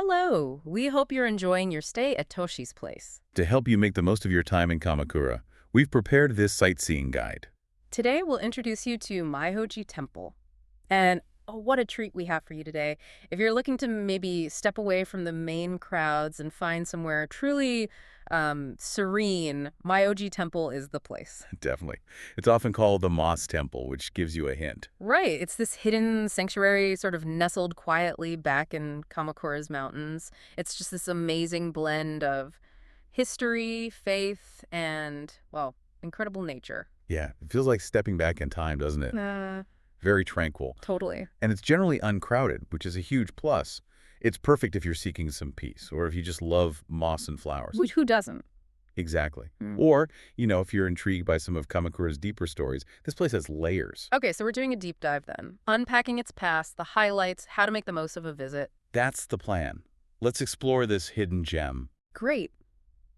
Hello! We hope you're enjoying your stay at Toshi's place. To help you make the most of your time in Kamakura, we've prepared this sightseeing guide. Today we'll introduce you to Myoho-ji Temple. And oh, what a treat we have for you today. If you're looking to maybe step away from the main crowds and find somewhere truly serene, Myoho-ji Temple is the place. Definitely. It's often called the Moss Temple, which gives you a hint. Right, it's this hidden sanctuary sort of nestled quietly back in Kamakura's mountains. It's just this amazing blend of history, faith, and, well, incredible nature. Yeah, it feels like stepping back in time, doesn't it? Very tranquil. Totally. And it's generally uncrowded, which is a huge plus. It's perfect if you're seeking some peace, or if you just love moss and flowers. Which who doesn't? Exactly. Or, if you're intrigued by some of Kamakura's deeper stories, this place has layers. Okay, so we're doing a deep dive then. Unpacking its past, the highlights, how to make the most of a visit. That's the plan. Let's explore this hidden gem. Great.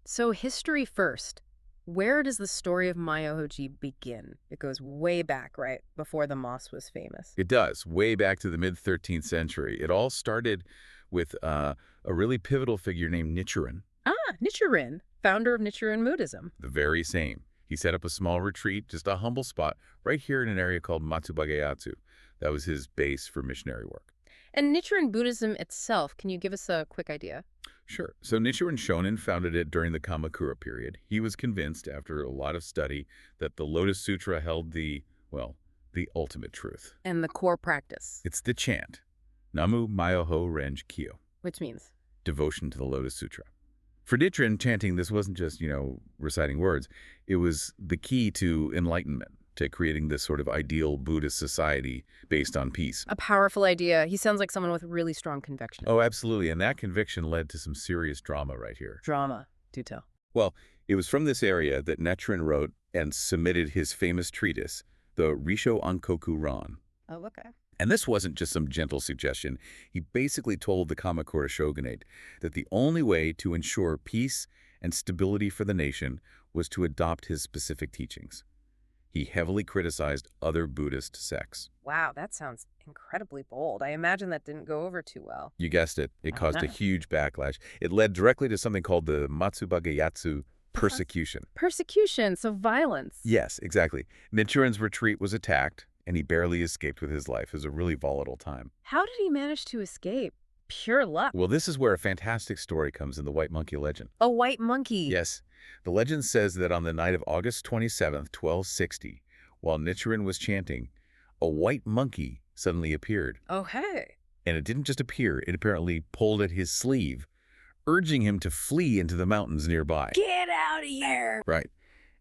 So history first. Where does the story of Myoho-ji begin? It goes way back, right? Before the moss was famous. It does, way back to the mid-13th century. It all started with a really pivotal figure named Nichiren. Ah, Nichiren, founder of Nichiren Buddhism. The very same. He set up a small retreat, just a humble spot, right here in an area called Matsubagayatsu. That was his base for missionary work. And Nichiren Buddhism itself, can you give us a quick idea? Sure. So Nichiren Shonin founded it during the Kamakura period. He was convinced, after a lot of study, that the Lotus Sutra held the ultimate truth. And the core practice. It's the chant, Namu Myoho Renge Kyo, Which means? devotion to the Lotus Sutra. For Nichiren, chanting this wasn't just, reciting words. It was the key to enlightenment, to creating this sort of ideal Buddhist society based on peace. A powerful idea. He sounds like someone with really strong conviction. Oh, absolutely. And that conviction led to some serious drama right here. Drama. Do tell. Well, it was from this area that Nichiren wrote and submitted his famous treatise, the Risho Ankoku Ran. Oh, okay. And this wasn't just some gentle suggestion. He basically told the Kamakura shogunate that the only way to ensure peace and stability for the nation was to adopt his specific teachings. He heavily criticized other Buddhist sects. Wow, that sounds incredibly bold. I imagine that didn't go over too well. You guessed it. It Oh, caused a no. huge backlash. It led directly to something called the Matsubagayatsu persecution. Persecution, so violence. Yes, exactly. Nichiren's retreat was attacked, and he barely escaped with his life. It was a really volatile time. How did he manage to escape? Pure luck. Well, this is where a fantastic story comes in the White Monkey legend. A white monkey. Yes, the legend says that on the night of August 27th, 1260, while Nichiren was chanting, a white monkey suddenly appeared. Oh, hey. And it didn't just appear, it apparently pulled at his sleeve, urging him to flee into the mountains nearby. Get out of here. Right.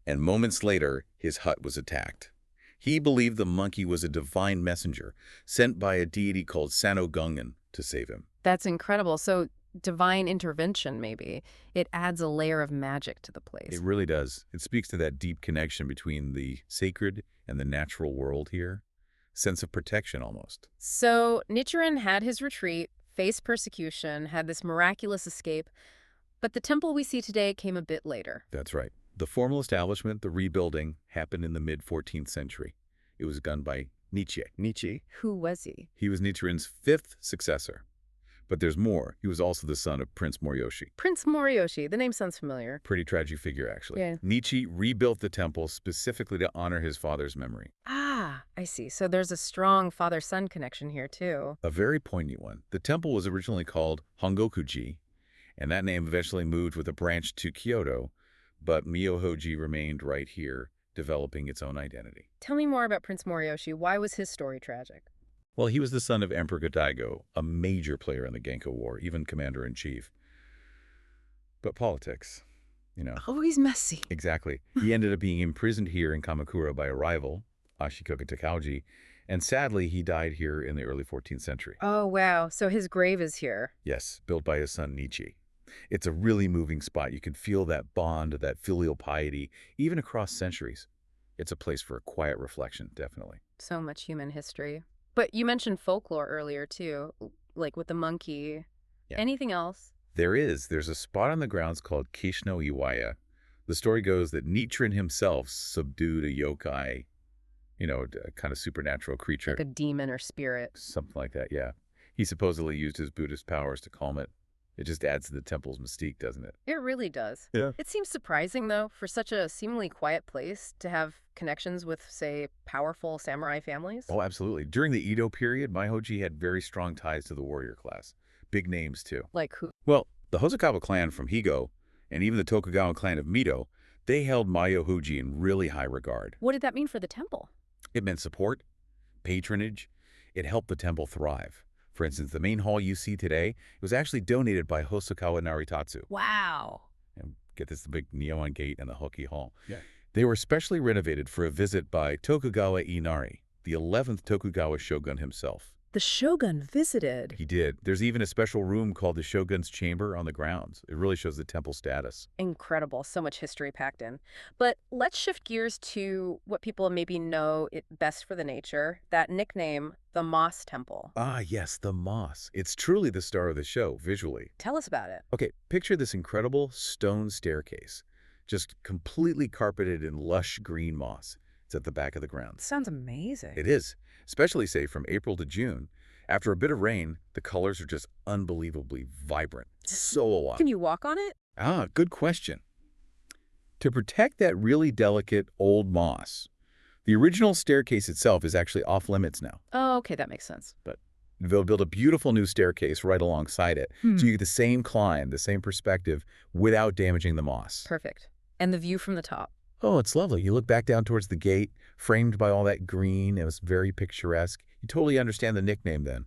And moments later, his hut was attacked. He believed the monkey was a divine messenger sent by a deity called Sano Gungan to save him. That's incredible. So divine intervention, maybe. It adds a layer of magic to the place. It really does. It speaks to that deep connection between the sacred and the natural world here. Sense of protection, almost. So Nichiren had his retreat, faced persecution, had this miraculous escape, but the temple we see today came a bit later. That's right. The formal establishment, the rebuilding, happened in the mid-14th century. It was done by Nietzsche. Who was he? He was Nichiren's fifth successor. But there's more. He was also the son of Prince Moriyoshi. Prince Moriyoshi. The name sounds familiar. Pretty tragic figure, actually. Yeah. Nietzsche rebuilt the temple specifically to honor his father's memory. Ah, I see. So there's a strong father-son connection here, too. A very poignant one. The temple was originally called Hongoku-ji, and that name eventually moved with a branch to Kyoto, but Myoho-ji remained right here, developing its own identity. Tell me more about Prince Moriyoshi. Why was his story tragic? Well, he was the son of Emperor Go-Daigo, a major player in the Genko War, even commander-in-chief. But politics, Always messy. Exactly. He ended up being imprisoned here in Kamakura by a rival, Ashikaga Takauji, and sadly, he died here in the early 14th century. Oh, wow. So his grave is here. Yes, built by his son Nietzsche. It's a really moving spot. You can feel that bond, that filial piety, even across centuries. It's a place for a quiet reflection, definitely. So much human history. But you mentioned folklore earlier, too, like with the monkey. Yeah. Anything else? There's a spot on the grounds called Kishno Iwaya. The story goes that Nichiren himself subdued a yokai, a kind of supernatural creature. Like a demon or spirit. Something like that, yeah. He supposedly used his Buddhist powers to calm it. It just adds to the temple's mystique, doesn't it? It really does. Yeah. It seems surprising, though, for such a seemingly quiet place to have connections with, say, powerful samurai families. Oh, absolutely. During the Edo period, Myoho-ji had very strong ties to the warrior class. Big names, too. Like who? Well, the Hosokawa clan from Higo and even the Tokugawa clan of Mito, they held Myoho-ji in really high regard. What did that mean for the temple? It meant support, patronage. It helped the temple thrive. For instance, the main hall you see today, it was actually donated by Hosokawa Naritatsu. Wow. And get this, the big neon gate and the Hoki Hall. Yeah. They were specially renovated for a visit by Tokugawa Inari, the 11th Tokugawa shogun himself. The shogun visited. He did. There's even a special room called the Shogun's Chamber on the grounds. It really shows the temple status. Incredible. So much history packed in. But let's shift gears to what people maybe know it best for the nature, that nickname, the Moss Temple. Ah, yes, the moss. It's truly the star of the show, visually. Tell us about it. Okay, picture this incredible stone staircase, just completely carpeted in lush green moss. It's at the back of the grounds. Sounds amazing. It is, especially, say, from April to June. After a bit of rain, the colors are just unbelievably vibrant. So alive. Can you walk on it? Ah, good question. To protect that really delicate old moss, the original staircase itself is actually off limits now. Oh, okay, that makes sense. They'll build a beautiful new staircase right alongside it, so you get the same climb, the same perspective, without damaging the moss. Perfect. And the view from the top. Oh, it's lovely. You look back down towards the gate, framed by all that green. It was very picturesque. You totally understand the nickname then.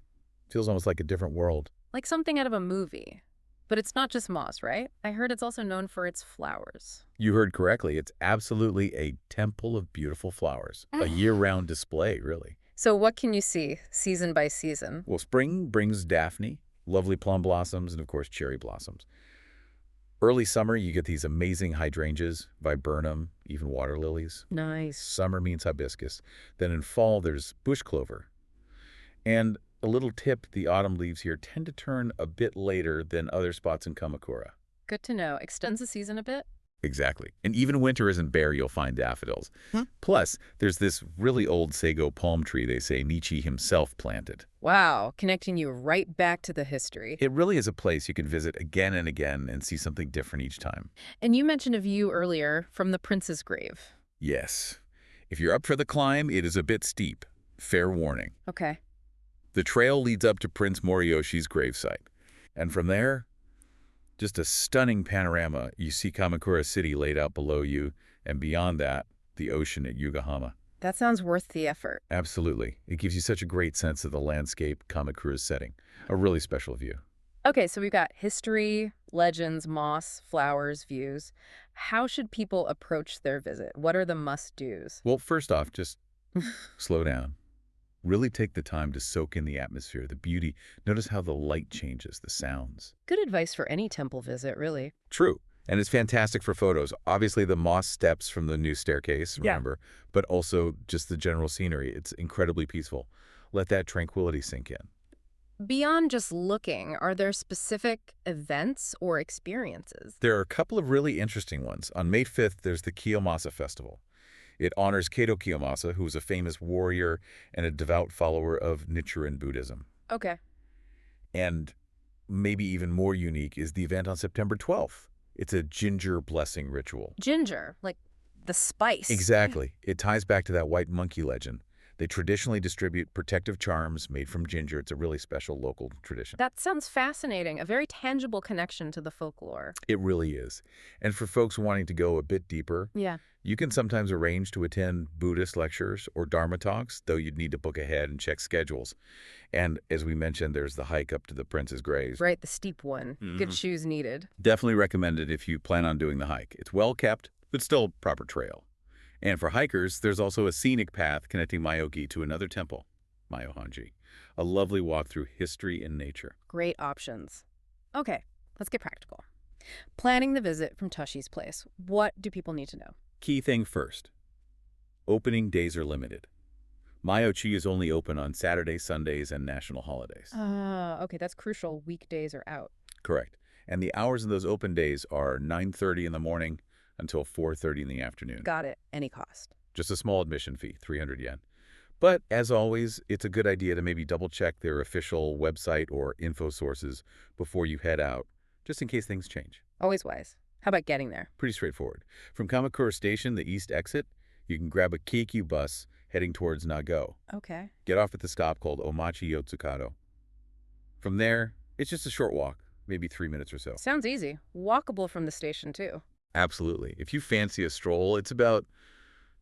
Feels almost like a different world. Like something out of a movie. But it's not just moss, right? I heard it's also known for its flowers. You heard correctly. It's absolutely a temple of beautiful flowers. A year-round display, really. So what can you see season by season? Well, spring brings daphne, lovely plum blossoms, and of course cherry blossoms. Early summer, you get these amazing hydrangeas, viburnum, even water lilies. Nice. Summer means hibiscus. Then in fall, there's bush clover. And a little tip, the autumn leaves here tend to turn a bit later than other spots in Kamakura. Good to know. Extends the season a bit? Exactly. And even winter isn't bare, you'll find daffodils. Plus, there's this really old sago palm tree they say Nietzsche himself planted. Wow, connecting you right back to the history. It really is a place you can visit again and again and see something different each time. And you mentioned a view earlier from the prince's grave. Yes. If you're up for the climb, it is a bit steep. Fair warning. Okay. The trail leads up to Prince Moriyoshi's gravesite. And from there, just a stunning panorama. You see Kamakura City laid out below you, and beyond that, the ocean at Yokohama. That sounds worth the effort. Absolutely. It gives you such a great sense of the landscape Kamakura's setting. A really special view. Okay, so we've got history, legends, moss, flowers, views. How should people approach their visit? What are the must-dos? Well, first off, just slow down. Really take the time to soak in the atmosphere, the beauty. Notice how the light changes, the sounds. Good advice for any temple visit, really. True. And it's fantastic for photos. Obviously, the moss steps from the new staircase, remember, but also just the general scenery. It's incredibly peaceful. Let that tranquility sink in. Beyond just looking, are there specific events or experiences? There are a couple of really interesting ones. On May 5th, there's the Kiyomasa Festival. It honors Kato Kiyomasa, who was a famous warrior and a devout follower of Nichiren Buddhism. Okay. And maybe even more unique is the event on September 12th. It's a ginger blessing ritual. Ginger, like the spice. Exactly. It ties back to that white monkey legend. They traditionally distribute protective charms made from ginger. It's a really special local tradition. That sounds fascinating, a very tangible connection to the folklore. It really is. And for folks wanting to go a bit deeper, Yeah. you can sometimes arrange to attend Buddhist lectures or Dharma talks, though you'd need to book ahead and check schedules. And as we mentioned, there's the hike up to the prince's graves. Right, the steep one. Good shoes needed. Definitely recommended if you plan on doing the hike. It's well kept, but still a proper trail. And for hikers, there's also a scenic path connecting Myoho-ji to another temple, Myoho-ji, a lovely walk through history and nature. Great options. Okay, let's get practical. Planning the visit from Toshi's place. What do people need to know? Key thing first. Opening days are limited. Myoho-ji is only open on Saturdays, Sundays, and national holidays. Okay, that's crucial. Weekdays are out. Correct. And the hours of those open days are 9:30 in the morning until 4:30 in the afternoon. Got it. Any cost. Just a small admission fee, 300 yen. But as always, it's a good idea to maybe double check their official website or info sources before you head out. just in case things change. Always wise. How about getting there? Pretty straightforward. From Kamakura Station, the east exit, you can grab a Keikyu bus heading towards Nago. Okay. Get off at the stop called Omachi Yotsukado. From there, it's just a short walk, maybe 3 minutes or so. Sounds easy. Walkable from the station, too. Absolutely. If you fancy a stroll, it's about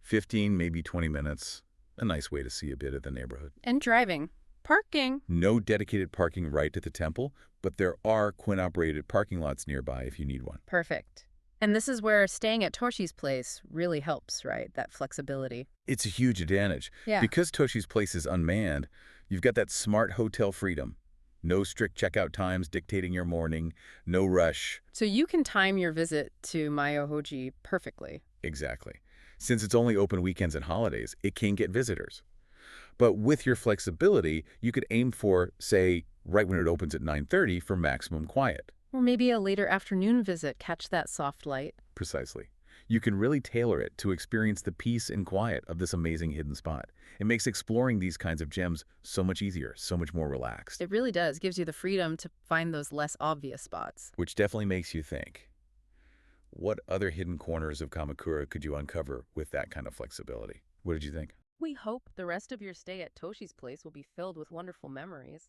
15, maybe 20 minutes. A nice way to see a bit of the neighborhood. And driving. Parking. No dedicated parking right at the temple, but there are Quinn-operated parking lots nearby if you need one. Perfect. And this is where staying at Toshi's place really helps, right? That flexibility. It's a huge advantage. Yeah. Because Toshi's place is unmanned, you've got that smart hotel freedom. No strict checkout times dictating your morning, no rush. So you can time your visit to Myoho-ji perfectly. Exactly. Since it's only open weekends and holidays, it can get visitors. But with your flexibility, you could aim for, say, right when it opens at 9:30 for maximum quiet. Or maybe a later afternoon visit, catch that soft light. Precisely. You can really tailor it to experience the peace and quiet of this amazing hidden spot. It makes exploring these kinds of gems so much easier, so much more relaxed. It really does. Gives you the freedom to find those less obvious spots. Which definitely makes you think, what other hidden corners of Kamakura could you uncover with that kind of flexibility? What did you think? We hope the rest of your stay at Toshi's place will be filled with wonderful memories.